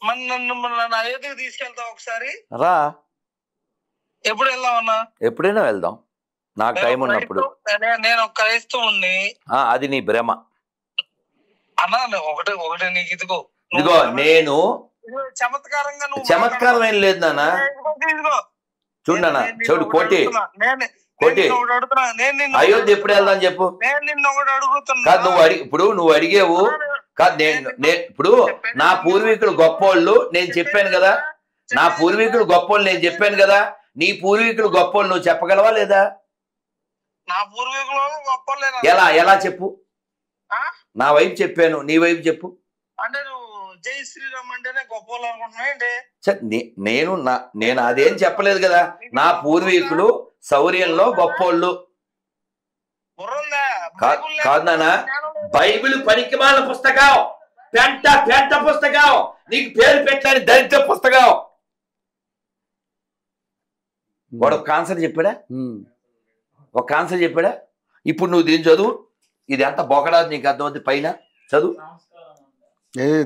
మరి నన్ను అయోధ్యకి తీసుకెళ్తావు ఒకసారి? రా, ఎప్పుడు వెళ్దామన్నా? ఎప్పుడైనా వెళ్దాం, నాకు టైం ఉన్నప్పుడు. నేను ఒక క్రైస్తవుణ్ణి. అది నీ భ్రమ అన్నా. ఒకటే నీకు ఇదిగో నేను చమత్కారంగా చమత్కారం ఏం లేదు నాన్న. చూడు నాన్న, చూడు కోటి అయోధ్య ఎప్పుడు వెళ్దాం చెప్పు. నేను నిన్ను ఒకటి అడుగుతున్నా. కాదు, ఇప్పుడు నువ్వు అడిగేవు కాదు. ఇప్పుడు నా పూర్వీకులు గొప్పోళ్ళు నేను చెప్పాను కదా. నా పూర్వీకులు గొప్పోళ్ళు నేను చెప్పాను కదా. నీ పూర్వీకులు గొప్పోళ్ళు నువ్వు చెప్పగలవా లేదా? నా పూర్వీకులు గొప్పోళ్ళు ఎలా చెప్పు. నా వైపు చెప్పాను, నీ వైపు చెప్పు. అంటే నువ్వు జై శ్రీరామ్ అంటేనే గొప్పోళ్ళు అనుకుంటున్నావు ఏంటి? నేను అదేం చెప్పలేదు కదా. నా పూర్వీకులు శౌర్యంలో గొప్పోళ్ళు కాదు నాన్న. బైబిల్ పనికిమాల పుస్తకం, పెంట పుస్తకం, నీకు పేరు పెట్టని దరిద్ర పుస్తకం. వాడు ఒక ఆన్సర్ చెప్పాడా? ఒక ఆన్సర్ చెప్పాడా? ఇప్పుడు నువ్వు దీన్ని చదువు. ఇది ఎంత బొకడా నీకు అర్థమవుతుంది. పైన చదువు.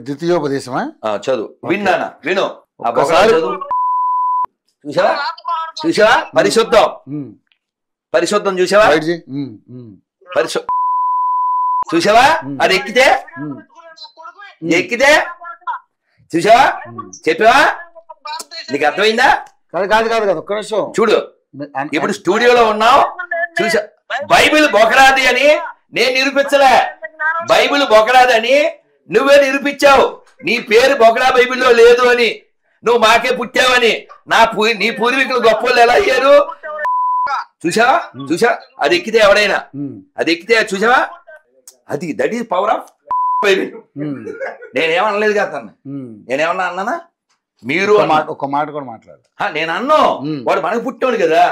ద్వితీయోపదేశమా? చదువు. విన్నానా? విను. ఆ బొకడా చదువు. చూసావా? పరిశుద్ధం చూసావా? చూసావా? అది ఎక్కితే చూసావా? చెప్పావా? నీకు అర్థమైందా? కాదు ఒక్క నిమిషం చూడు. ఇప్పుడు స్టూడియోలో ఉన్నావు. చూసా, బైబిల్ బొకరాది అని నేను నిరూపించలే. బైబిల్ బొకరాది అని నువ్వే నిరూపించావు. నీ పేరు బొకడా బైబిల్లో లేదు అని, నువ్వు మాకే పుట్టావని. నీ పూర్వీకులు గొప్పలు ఎలా అయ్యారు చూసావా? అది ఎక్కితే ఎవడైనా అది ఎక్కితే చూసావా? That is power of Bible. నేనేమనలేదు కదా. నేనేమన్నా అన్నానా? మీరు ఒక మాట కూడా మాట్లాడు. నేను అన్నా. వాడు మనకు పుట్టాడు కదా.